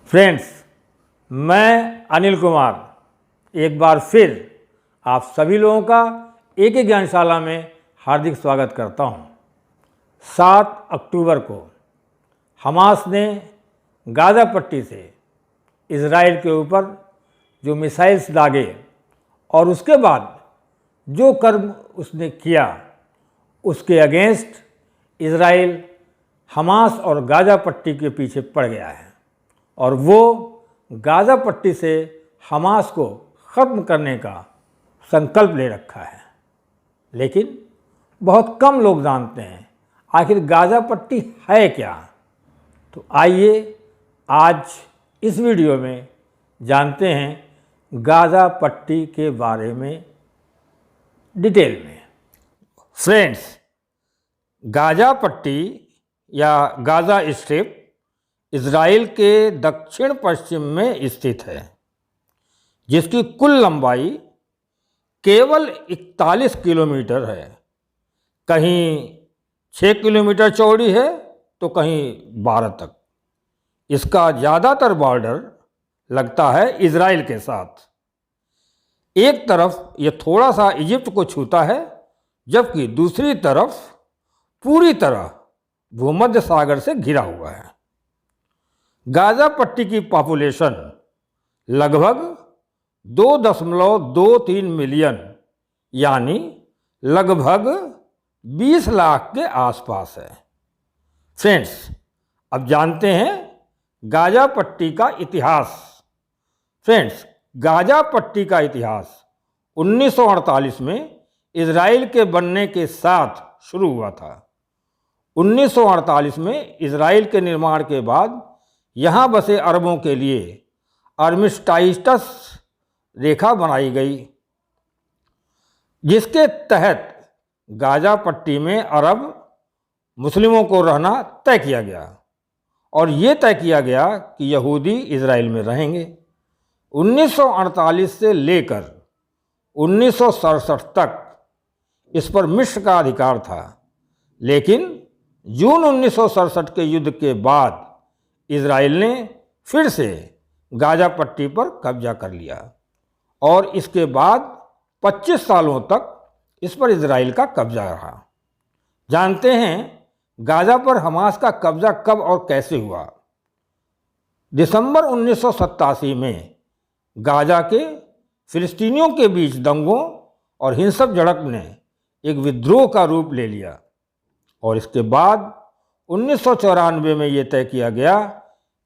Friends, मैं अनिल कुमार एक बार फिर आप सभी लोगों का एक ही ज्ञानशाला में हार्दिक स्वागत करता हूं। 7 अक्टूबर को हमास ने गाज़ा पट्टी से इज़राइल के ऊपर जो मिसाइल्स दागे और उसके बाद जो कर्म उसने किया उसके अगेंस्ट इज़राइल हमास और गाज़ा पट्टी के पीछे पड़ गया है और वो गाज़ा पट्टी से हमास को ख़त्म करने का संकल्प ले रखा है। लेकिन बहुत कम लोग जानते हैं आखिर गाज़ा पट्टी है क्या। तो आइए आज इस वीडियो में जानते हैं गाज़ा पट्टी के बारे में डिटेल में। फ्रेंड्स, गाज़ा पट्टी या गाज़ा स्ट्रिप इज़राइल के दक्षिण पश्चिम में स्थित है, जिसकी कुल लंबाई केवल 41 किलोमीटर है। कहीं 6 किलोमीटर चौड़ी है तो कहीं 12 तक। इसका ज़्यादातर बॉर्डर लगता है इज़राइल के साथ। एक तरफ ये थोड़ा सा इजिप्ट को छूता है, जबकि दूसरी तरफ पूरी तरह भूमध्य सागर से घिरा हुआ है। गाज़ा पट्टी की पॉपुलेशन लगभग 2.23 मिलियन यानी लगभग 20 लाख के आसपास है। फ्रेंड्स, अब जानते हैं गाज़ा पट्टी का इतिहास। फ्रेंड्स, गाज़ा पट्टी का इतिहास 1948 में इज़राइल के बनने के साथ शुरू हुआ था। 1948 में इज़राइल के निर्माण के बाद यहाँ बसे अरबों के लिए आर्मिस्टाइटस रेखा बनाई गई, जिसके तहत गाज़ा पट्टी में अरब मुस्लिमों को रहना तय किया गया और ये तय किया गया कि यहूदी इज़राइल में रहेंगे। 1948 से लेकर 1967 तक इस पर मिस्र का अधिकार था, लेकिन जून 1967 के युद्ध के बाद इज़राइल ने फिर से गाज़ा पट्टी पर कब्जा कर लिया और इसके बाद 25 सालों तक इस पर इज़राइल का कब्जा रहा। जानते हैं गाज़ा पर हमास का कब्जा कब और कैसे हुआ। दिसंबर 1987 में गाज़ा के फिलिस्तीनियों के बीच दंगों और हिंसक झड़प ने एक विद्रोह का रूप ले लिया और इसके बाद 1994 में ये तय किया गया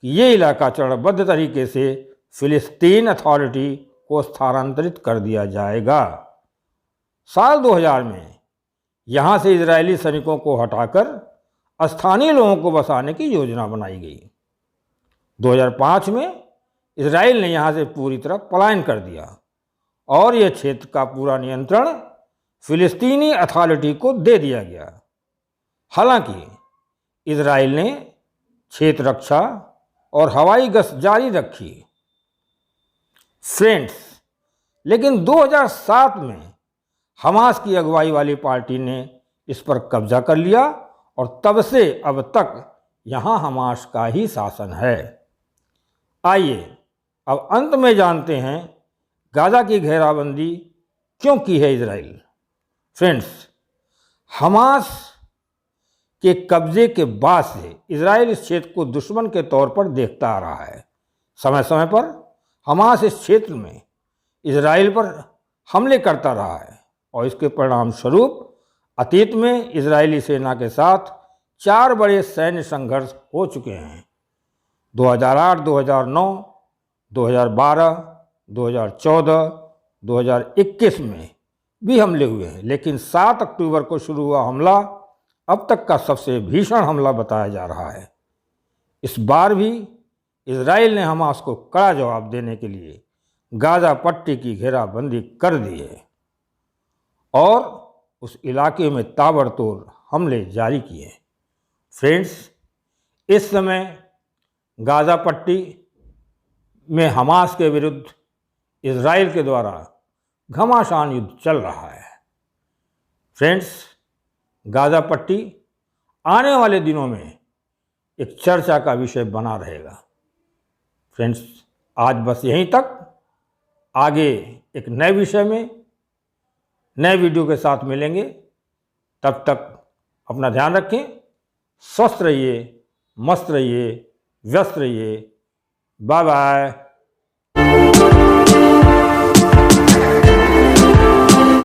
कि ये इलाका चरणबद्ध तरीके से फिलिस्तीन अथॉरिटी को स्थानांतरित कर दिया जाएगा। साल 2000 में यहाँ से इजरायली सैनिकों को हटाकर स्थानीय लोगों को बसाने की योजना बनाई गई। 2005 में इजराइल ने यहाँ से पूरी तरह पलायन कर दिया और यह क्षेत्र का पूरा नियंत्रण फिलिस्तीनी अथॉरिटी को दे दिया गया। हालांकि इजराइल ने क्षेत्र रक्षा और हवाई गश्त जारी रखी। फ्रेंड्स, लेकिन 2007 में हमास की अगुवाई वाली पार्टी ने इस पर कब्जा कर लिया और तब से अब तक यहाँ हमास का ही शासन है। आइए अब अंत में जानते हैं गाज़ा की घेराबंदी क्यों की है इजराइल। फ्रेंड्स, हमास के कब्जे के बाद से इजराइल इस क्षेत्र को दुश्मन के तौर पर देखता आ रहा है। समय समय पर हमास इस क्षेत्र में इजराइल पर हमले करता रहा है और इसके परिणाम स्वरूप अतीत में इजरायली सेना के साथ 4 बड़े सैन्य संघर्ष हो चुके हैं। 2008, 2009, 2012, 2014, 2021 में भी हमले हुए हैं, लेकिन 7 अक्टूबर को शुरू हुआ हमला अब तक का सबसे भीषण हमला बताया जा रहा है। इस बार भी इजराइल ने हमास को कड़ा जवाब देने के लिए गाज़ा पट्टी की घेराबंदी कर दी है और उस इलाके में ताबड़तोड़ हमले जारी किए। फ्रेंड्स, इस समय गाज़ा पट्टी में हमास के विरुद्ध इजराइल के द्वारा घमासान युद्ध चल रहा है। फ्रेंड्स, गाज़ा पट्टी आने वाले दिनों में एक चर्चा का विषय बना रहेगा। फ्रेंड्स, आज बस यहीं तक। आगे एक नए विषय में नए वीडियो के साथ मिलेंगे। तब तक अपना ध्यान रखें, स्वस्थ रहिए, मस्त रहिए, व्यस्त रहिए। Bye bye.